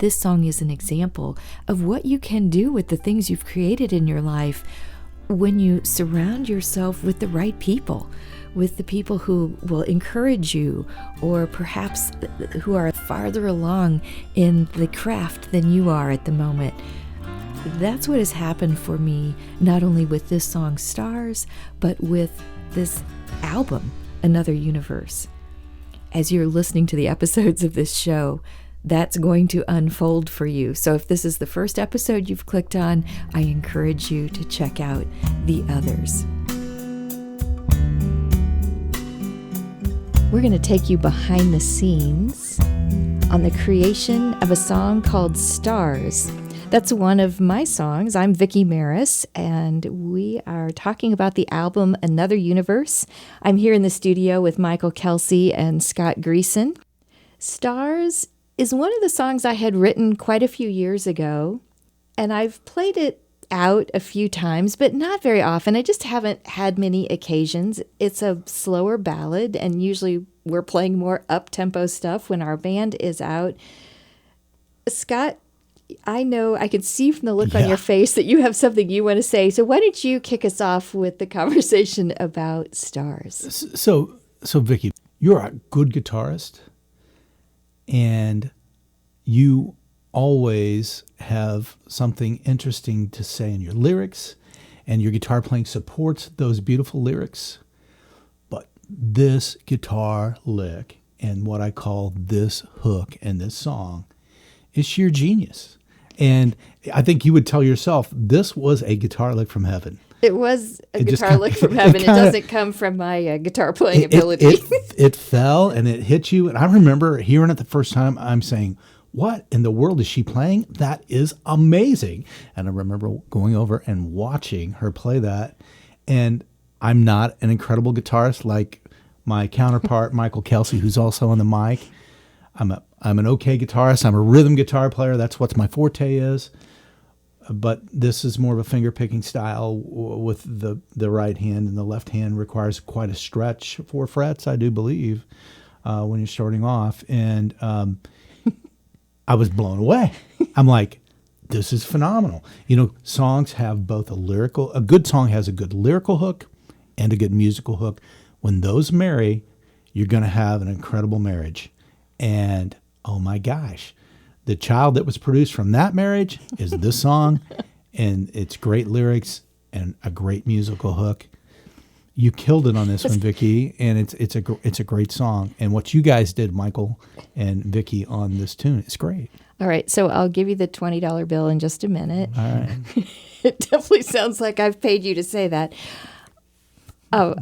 this song is an example of what you can do with the things you've created in your life when you surround yourself with the right people, with the people who will encourage you, or perhaps who are farther along in the craft than you are at the moment. That's what has happened for me, not only with this song Stars, but with this album, Another Universe. As you're listening to the episodes of this show, that's going to unfold for you. So if this is the first episode you've clicked on, I encourage you to check out the others. We're going to take you behind the scenes on the creation of a song called Stars. That's one of my songs. I'm Vickie Maris, and we are talking about the album Another Universe. I'm here in the studio with Michael Kelsey and Scott Greeson. Stars is one of the songs I had written quite a few years ago, and I've played it out a few times, but not very often. I just haven't had many occasions. It's a slower ballad, and usually we're playing more up-tempo stuff when our band is out. Scott, I know I can see from the look on your face that you have something you want to say. So why don't you kick us off with the conversation about Stars? So Vickie, you're a good guitarist, and you always have something interesting to say in your lyrics, and your guitar playing supports those beautiful lyrics. But this guitar lick and what I call this hook in this song is sheer genius. And I think you would tell yourself this was a guitar lick from heaven. It was a guitar lick from heaven. It doesn't come from my guitar playing ability. It fell and it hit you. And I remember hearing it the first time. I'm saying, what in the world is she playing? That is amazing. And I remember going over and watching her play that. And I'm not an incredible guitarist like my counterpart, Michael Kelsey, who's also on the mic. I'm an okay guitarist. I'm a rhythm guitar player. That's what my forte is. But this is more of a finger-picking style with the right hand, and the left hand requires quite a stretch, 4 frets, I do believe, when you're starting off. And I was blown away. I'm like, this is phenomenal. You know, songs have both a good song has a good lyrical hook and a good musical hook. When those marry, you're going to have an incredible marriage. And oh my gosh, the child that was produced from that marriage is this song, and it's great lyrics and a great musical hook. You killed it on this one, Vickie, and it's a great song. And what you guys did, Michael and Vickie, on this tune is great. All right, so I'll give you the $20 bill in just a minute. All right. It definitely sounds like I've paid you to say that. Oh,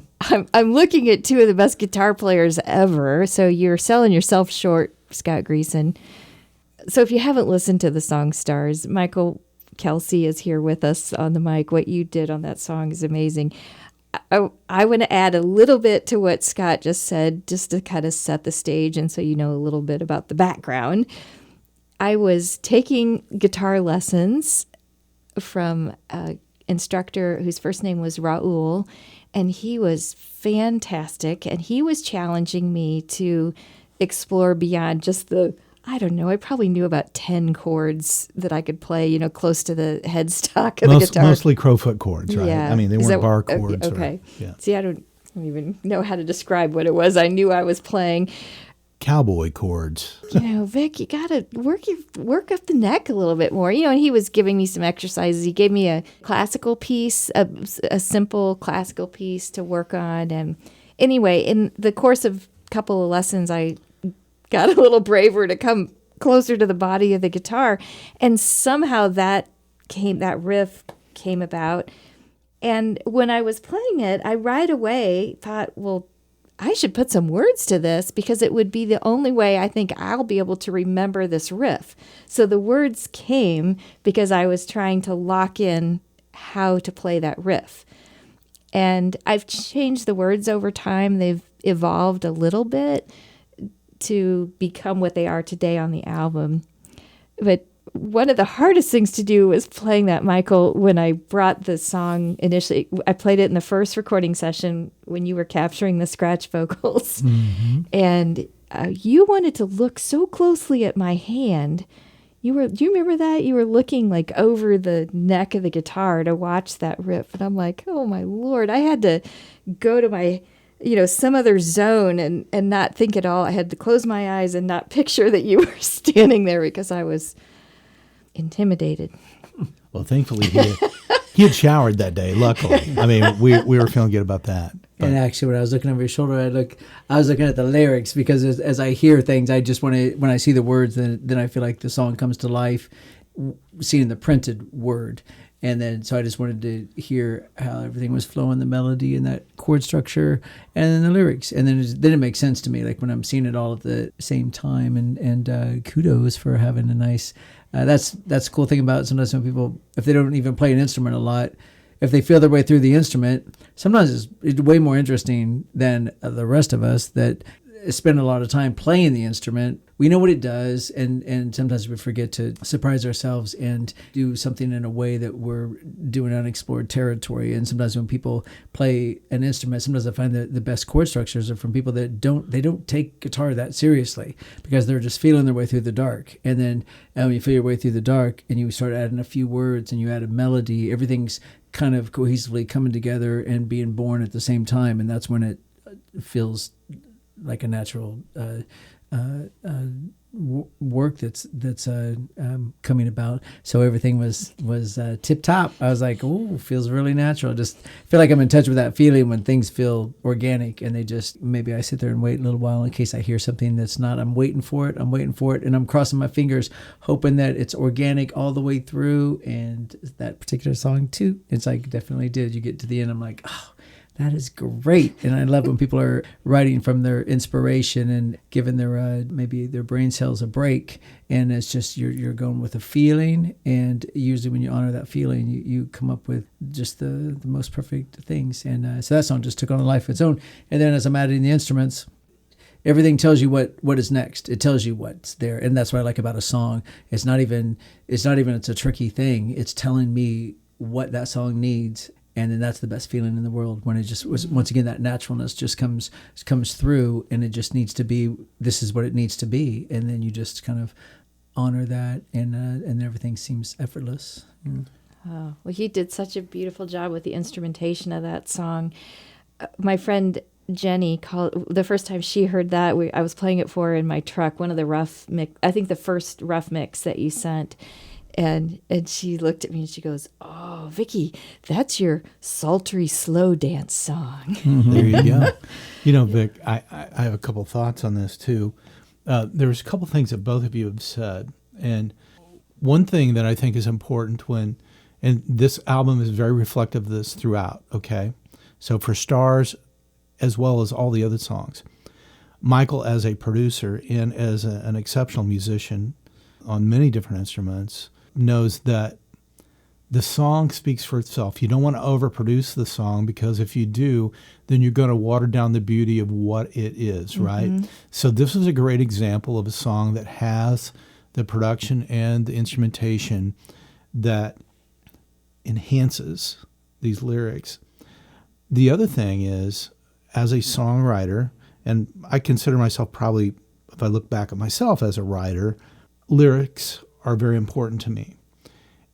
I'm looking at two of the best guitar players ever. So you're selling yourself short, Scott Greeson. So if you haven't listened to the song Stars, Michael Kelsey is here with us on the mic. What you did on that song is amazing. I want to add a little bit to what Scott just said, just to kind of set the stage and so you know a little bit about the background. I was taking guitar lessons from an instructor whose first name was Raul, and he was fantastic, and he was challenging me to explore beyond just I probably knew about 10 chords that I could play, close to the headstock of the guitar. Mostly crowfoot chords, right? Yeah. I mean, they weren't bar chords. Okay. Yeah. See, I don't even know how to describe what it was. I knew I was playing cowboy chords. Vic, you got to work up the neck a little bit more. And he was giving me some exercises. He gave me a classical piece, a simple classical piece to work on. And anyway, in the course of a couple of lessons, I got a little braver to come closer to the body of the guitar. And somehow that riff came about. And when I was playing it, I right away thought, well, I should put some words to this because it would be the only way I think I'll be able to remember this riff. So the words came because I was trying to lock in how to play that riff. And I've changed the words over time. They've evolved a little bit to become what they are today on the album. But one of the hardest things to do was playing that, Michael, when I brought the song initially. I played it in the first recording session when you were capturing the scratch vocals. Mm-hmm. And you wanted to look so closely at my hand. Do you remember that? You were looking like over the neck of the guitar to watch that riff. And I'm like, oh my Lord, I had to go to my, some other zone and not think at all. I had to close my eyes and not picture that you were standing there because I was intimidated. Well, thankfully he had showered that day, luckily. I mean, we were feeling good about that. But. And actually, when I was looking over your shoulder, I was looking at the lyrics because as I hear things, I just want to, when I see the words, then I feel like the song comes to life, seeing the printed word. And then, so I just wanted to hear how everything was flowing, the melody and that chord structure, and then the lyrics. And then it makes sense to me, like when I'm seeing it all at the same time. And kudos for having a nice. That's the cool thing about it. Sometimes when people, if they don't even play an instrument a lot, if they feel their way through the instrument, sometimes it's way more interesting than the rest of us that spend a lot of time playing the instrument. We know what it does, and sometimes we forget to surprise ourselves and do something in a way that we're doing unexplored territory. And sometimes when people play an instrument, sometimes I find that the best chord structures are from people that don't take guitar that seriously because they're just feeling their way through the dark. And then when you feel your way through the dark and you start adding a few words and you add a melody, everything's kind of cohesively coming together and being born at the same time. And that's when it feels like a natural work that's coming about. So everything was tip top. I was like, oh, feels really natural. Just feel like I'm in touch with that feeling when things feel organic, and they just, maybe I sit there and wait a little while in case I hear something that's not. I'm waiting for it, and I'm crossing my fingers hoping that it's organic all the way through. And that particular song too, it's like definitely did. You get to the end, I'm like, oh, that is great. And I love when people are writing from their inspiration and giving their maybe their brain cells a break. And it's just you're going with a feeling. And usually when you honor that feeling, you come up with just the most perfect things. And so that song just took on a life of its own. And then as I'm adding the instruments, everything tells you what is next. It tells you what's there. And that's what I like about a song. It's not even it's a tricky thing. It's telling me what that song needs. And then that's the best feeling in the world, when it just was, once again, that naturalness just comes through, and it just needs to be, this is what it needs to be. And then you just kind of honor that, and everything seems effortless. Mm. Oh, well, he did such a beautiful job with the instrumentation of that song. My friend Jenny called, the first time she heard that, I was playing it for her in my truck, one of the rough mix, I think the first rough mix that you sent. And she looked at me and she goes, "Oh, Vickie, that's your sultry slow dance song." Mm-hmm. There you go. You know, Vic, I have a couple thoughts on this too. There's a couple things that both of you have said, and one thing that I think is important and this album is very reflective of this throughout. Okay, so for Stars, as well as all the other songs, Michael as a producer and as an exceptional musician on many different instruments, knows that the song speaks for itself. You don't want to overproduce the song, because if you do, then you're going to water down the beauty of what it is, right? Mm-hmm. So this is a great example of a song that has the production and the instrumentation that enhances these lyrics. The other thing is, as a songwriter, and I consider myself probably, if I look back at myself as a writer, lyrics are very important to me.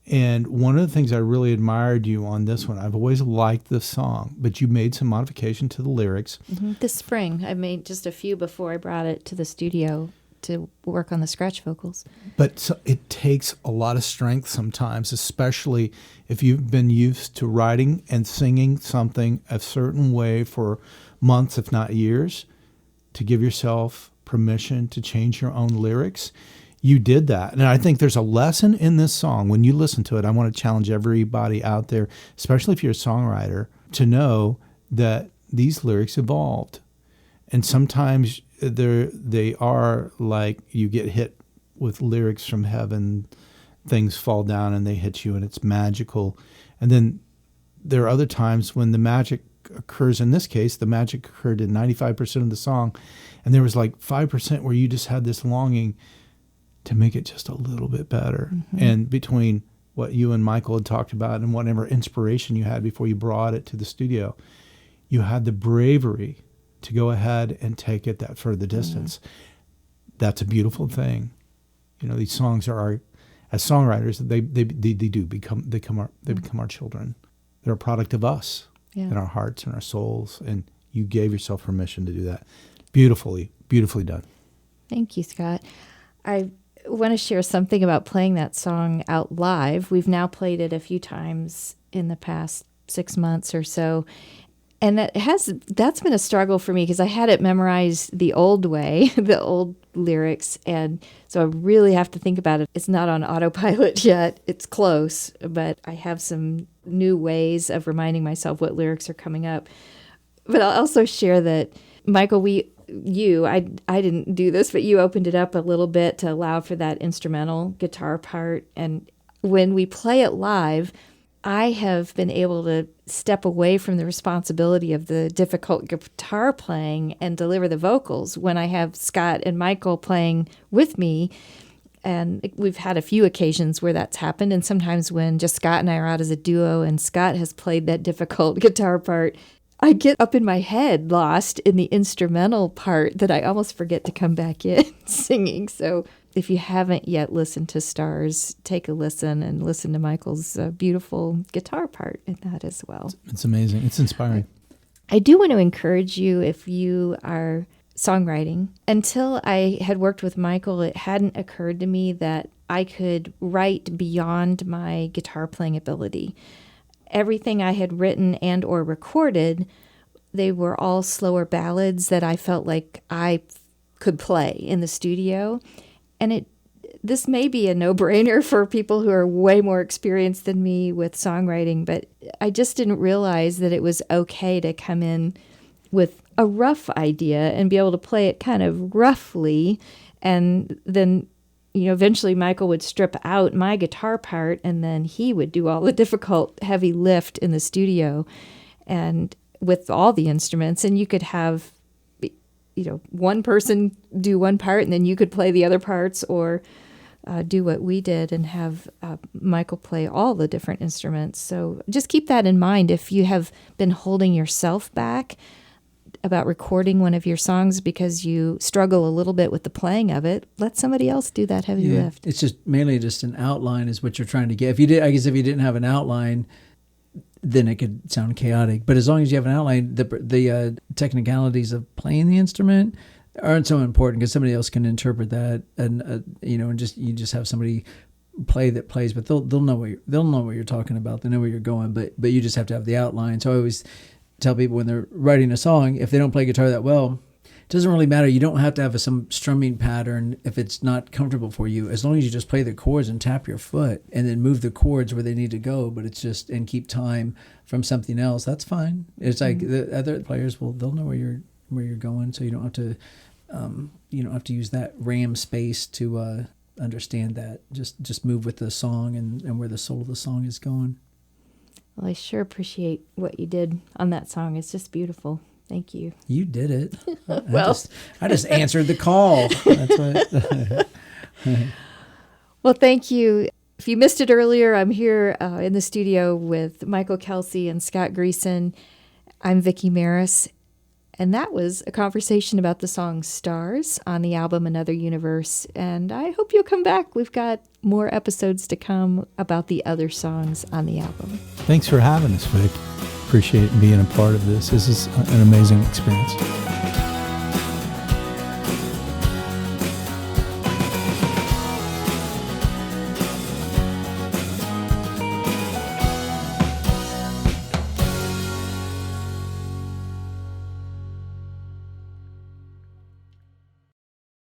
And one of the things I really admired you on this one, I've always liked this song, but you made some modification to the lyrics. Mm-hmm. This spring, I made just a few before I brought it to the studio to work on the scratch vocals. But so it takes a lot of strength sometimes, especially if you've been used to writing and singing something a certain way for months, if not years, to give yourself permission to change your own lyrics. You did that. And I think there's a lesson in this song. When you listen to it, I want to challenge everybody out there, especially if you're a songwriter, to know that these lyrics evolved. And sometimes they are like you get hit with lyrics from heaven, things fall down and they hit you and it's magical. And then there are other times when the magic occurs. In this case, the magic occurred in 95% of the song. And there was like 5% where you just had this longing to make it just a little bit better. Mm-hmm. And between what you and Michael had talked about and whatever inspiration you had before you brought it to the studio, you had the bravery to go ahead and take it that further distance. Mm-hmm. That's a beautiful thing. You know, these songs are as songwriters, they become our children. They're a product of us in our hearts and our souls, and you gave yourself permission to do that. Beautifully done. Thank you, Scott. I want to share something about playing that song out live. We've now played it a few times in the past 6 months or so. And that's been a struggle for me because I had it memorized the old way, the old lyrics. And so I really have to think about it. It's not on autopilot yet. It's close, but I have some new ways of reminding myself what lyrics are coming up. But I'll also share that, Michael, I didn't do this, but you opened it up a little bit to allow for that instrumental guitar part. And when we play it live, I have been able to step away from the responsibility of the difficult guitar playing and deliver the vocals when I have Scott and Michael playing with me. And we've had a few occasions where that's happened. And sometimes when just Scott and I are out as a duo and Scott has played that difficult guitar part, I get up in my head lost in the instrumental part that I almost forget to come back in singing. So if you haven't yet listened to Stars, take a listen and listen to Michael's beautiful guitar part in that as well. It's amazing. It's inspiring. I do want to encourage you, if you are songwriting. Until I had worked with Michael, it hadn't occurred to me that I could write beyond my guitar playing ability. Everything I had written and or recorded, they were all slower ballads that I felt like I could play in the studio. And this may be a no-brainer for people who are way more experienced than me with songwriting, but I just didn't realize that it was okay to come in with a rough idea and be able to play it kind of roughly, and then eventually Michael would strip out my guitar part, and then he would do all the difficult, heavy lift in the studio and with all the instruments. And you could have, one person do one part, and then you could play the other parts, or do what we did and have Michael play all the different instruments. So just keep that in mind if you have been holding yourself back about recording one of your songs because you struggle a little bit with the playing of it. Let somebody else do that heavy lift. It's just mainly just an outline is what you're trying to get. If you didn't have an outline, then it could sound chaotic. But as long as you have an outline, the technicalities of playing the instrument aren't so important because somebody else can interpret that, and and you just have somebody play that plays, but they'll know what you're talking about. They know where you're going, but you just have to have the outline. So I always tell people when they're writing a song, if they don't play guitar that well, it doesn't really matter. You don't have to have some strumming pattern if it's not comfortable for you. As long as you just play the chords and tap your foot and then move the chords where they need to go, but it's just, and keep time from something else, that's fine. It's like the other players they'll know where you're going, so you don't have to use that RAM space to understand that. Just move with the song and where the soul of the song is going. Well, I sure appreciate what you did on that song. It's just beautiful. Thank you. You did it. Well, I just answered the call. That's what. Well, thank you. If you missed it earlier, I'm here in the studio with Michael Kelsey and Scott Greeson. I'm Vickie Maris, and that was a conversation about the song Stars on the album Another Universe. And I hope you'll come back. We've got more episodes to come about the other songs on the album. Thanks for having us, Vic. Appreciate being a part of this. This is an amazing experience.